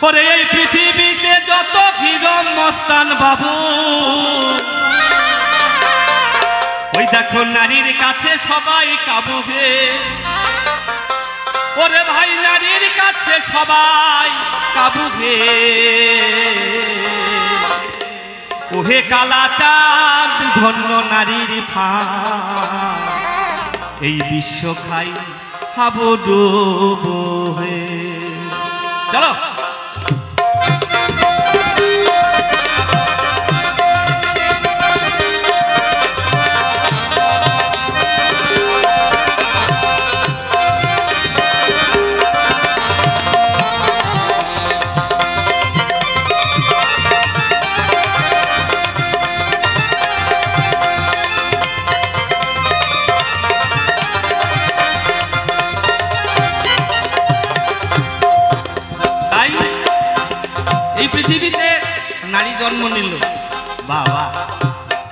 ওরে এই পৃথিবীতে যত হিরম মস্তান বাবু, ওই দেখো নারীর কাছে সবাই কাবু হে। ওরে ভাই নারীর কাছে সবাই কাবু হে। ওহে কালাচাঁদ ধন্য নারীর ফাঁদ, এই বিশ্ব খাই হাবো ডুবো হে। চলো পৃথিবীতে নারী জন্ম নিল, বাবা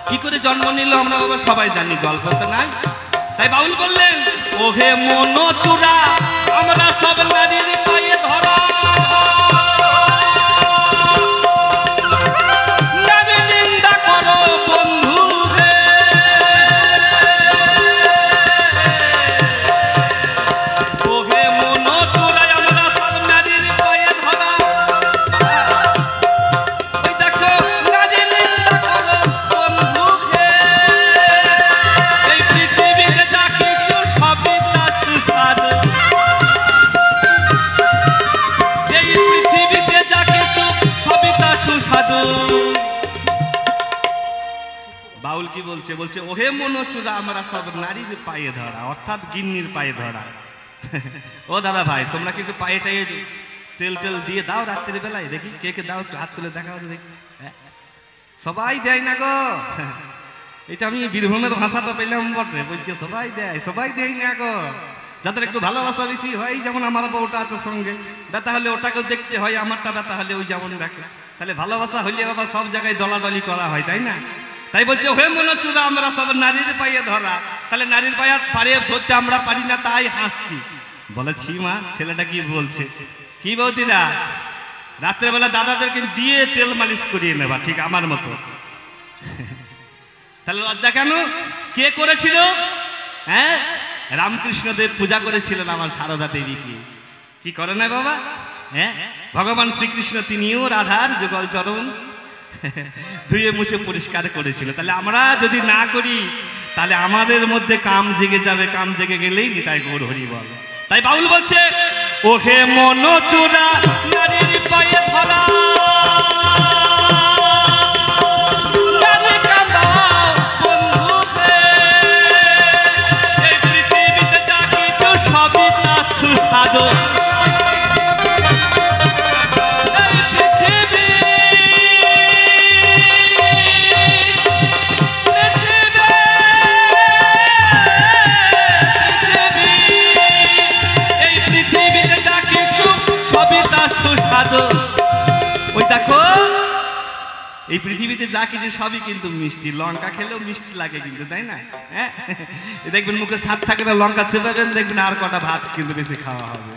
কি করে জন্ম নিল আমরা বাবা সবাই জানি, গল্প তো নাই। তাই বাউল বললেন ওহে মনচূড়া আমরা সব নারীর পায়ে ধরা, নারী নিন্দা করো বন্ধু হে। ওহে মনচূড়া আমরা সব নারীর পায়ে ধরা, বাউল কি বলছে? বলছে ওহে মনচূড়া আমরা সব নারীর পায়ে ধরা, অর্থাৎ গিন্নির পায়ে ধরা। ও দাদা ভাই তোমরা কিন্তু পায়ে টায়ে তেল টেল দিয়ে দাও রাত্রির বেলায়, দেখি কে কে দাও, হাত তুলে দেখাও দেখি। সবাই দেয় না গো, এটা আমি বীরভূমের ভাষাটা পেলাম বটে। বলছে সবাই দেয়, সবাই দেয় না গো, যাদের একটু ভালোবাসা বেশি হয়। যেমন আমার বউটা আছে সঙ্গে, ব্যথা হলে ওটাকেও দেখতে হয়, আমারটা ব্যথা হলে ওই যেমন দেখে। তাহলে ভালোবাসা হইলে বাবা সব জায়গায় দলাদলি করা হয়, তাই না? তাই বলছে ওহে মনচূড়া আমরা সব নারীর পায়ে ধরা। তাহলে নারীর পায়ে ধরতে আমরা পারি না, তাই হাসছি। বলেছি মা ছেলেটা কি বলছে, কি বৌদিরা রাত্রেবেলা দাদাদেরকে দিয়ে তেল মালিশ করিয়ে নেবা, ঠিক আমার মতো। তাহলে লজ্জা কেন? কে করেছিল? হ্যাঁ, রামকৃষ্ণদেব পূজা করেছিলেন আমার সারদা দেবীকে। কি করে না বাবা? হ্যাঁ, ভগবান শ্রীকৃষ্ণ তিনিও রাধার যুগল চরণ ধুয়ে মুছে পরিষ্কার করেছিল। তাহলে আমরা যদি না করি তাহলে আমাদের মধ্যে কাম জেগে যাবে, কাম জেগে গেলেই নিতাই গৌর হরি বল। তাই বাউল বলছে ওহে মনচূড়া নারীর পায়ে ধরা, এই পৃথিবীতে যা কিছু সবই তা সুস্বাদু। ওই দেখো এই পৃথিবীতে যা কিছু সবই কিন্তু মিষ্টি, লঙ্কা খেলেও মিষ্টি লাগে কিন্তু, তাই না? হ্যাঁ, দেখবেন মুখে স্বাদ থাকে না, লঙ্কা চেপাবেন দেখবেন আর কটা ভাত কিন্তু বেশি খাওয়া হবে।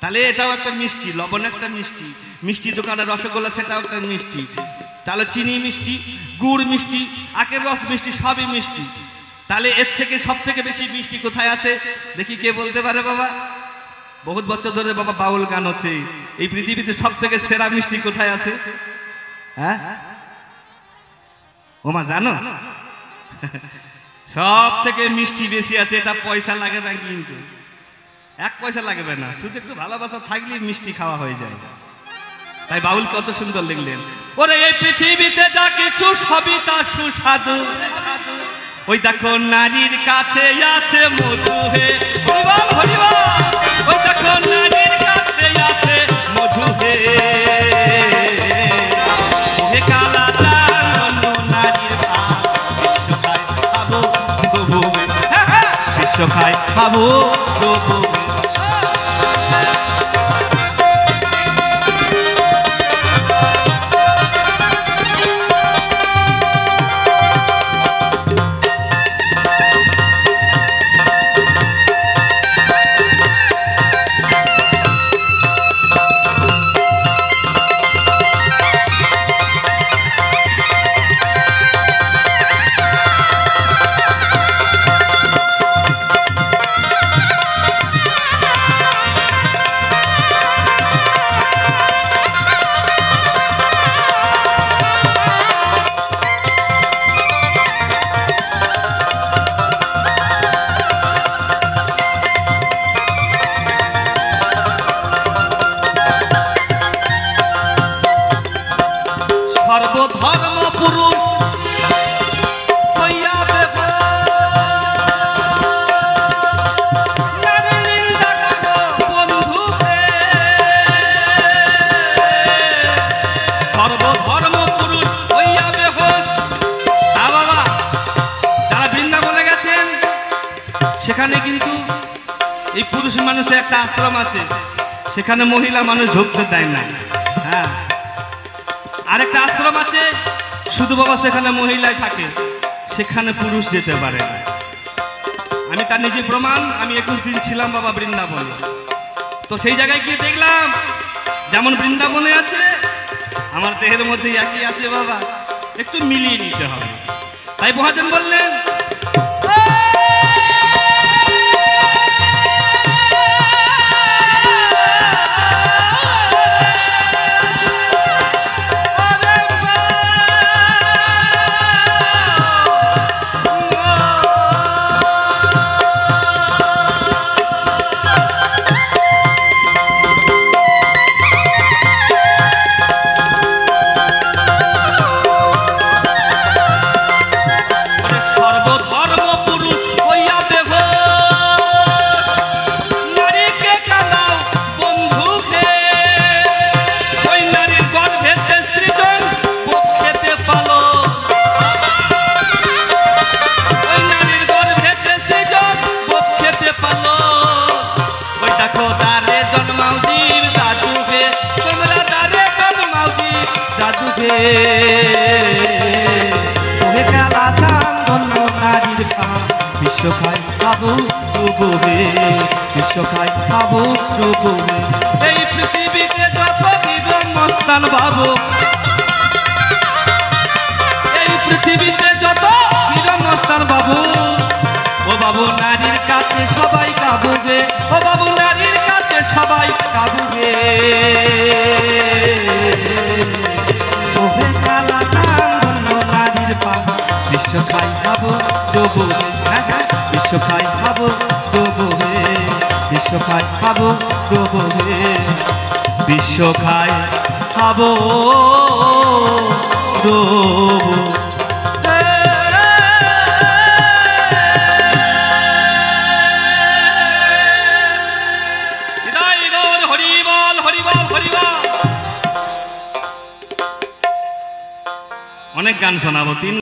তাহলে এটাও একটা মিষ্টি, লবণ একটা মিষ্টি, মিষ্টি দোকানের রসগোল্লা সেটাও একটা মিষ্টি, তাহলে চিনি মিষ্টি, গুড় মিষ্টি, আখের রস মিষ্টি, সবই মিষ্টি। তাহলে এর থেকে সব থেকে বেশি মিষ্টি কোথায় আছে দেখি, কে বলতে পারে বাবা? বহুত বছর ধরে বাবা বাউল গান হচ্ছে, এই পৃথিবীতে সব থেকে সেরা মিষ্টি কোথায় আছে? হ্যাঁ ওমা জানো? সব থেকে মিষ্টি বেশি আছে, এটা পয়সা লাগে না কিন্তু, 1 পয়সা লাগবে না, শুধু একটু ভালোবাসা থাকলে মিষ্টি খাওয়া হয়ে যায়। তাই বাউল কত সুন্দর লিখলেন ওরে এই পৃথিবীতে যা কিছু সবই তা সুস্বাদু, ওই দেখো নারীর কাছে আছে মধু হে। হরিবল হরিবল। ওই দেখো নারীর কাছে আছে মধু হে। ওহে কালাচাঁদ নারীর ভাব, বিশ্ব খায় খাবো প্রভু, বিশ্ব খায় খাবো প্রভু। পুরুষ হইয়া বেফাস, নারী নিন্দা করো বন্ধুকে। সর্বধর্ম পুরুষ হইয়া বেফাস। বাবা, যারা বৃন্দাবনে গেছেন সেখানে কিন্তু এই পুরুষ মানুষের একটা আশ্রম আছে, সেখানে মহিলা মানুষ ঢুকতে দেয় না। হ্যাঁ, আরেকটা আশ্রম আছে শুধু বাবা সেখানে মহিলাই থাকে, সেখানে পুরুষ যেতে পারে না। আমি তার নিজে প্রমাণ। আমি 21 দিন ছিলাম বাবা বৃন্দাবনে। তো সেই জায়গায় গিয়ে দেখলাম যেমন বৃন্দাবনে আছে আমার দেহের মধ্যে একই আছে বাবা, একটু মিলিয়ে নিতে হবে। তাই মহাজন বললেন বিশ্ব খাই খাবো প্রভু হে, বিশ্ব খাই খাবো প্রভু হে। এই পৃথিবীতে যত বীরমস্তান বাবু, এই পৃথিবীতে যত বীরমস্তান বাবু, ও বাবু নারীর কাছে সবাই কাবুবে, ও বাবু নারীর কাছে সবাই কাবুবে। ওহে কালা কাঙ্গন নারীর পা, বিশ্ব খাই খাবো প্রভু হে। বিশ্ব খাই খাবো প্রভু হে, বিশ্ব খাই খাবো প্রভু হে, বিশ্ব খাই খাবো প্রভু হে। হরি বল হরি বল হরি বল। অনেক গান শোনাবো, 3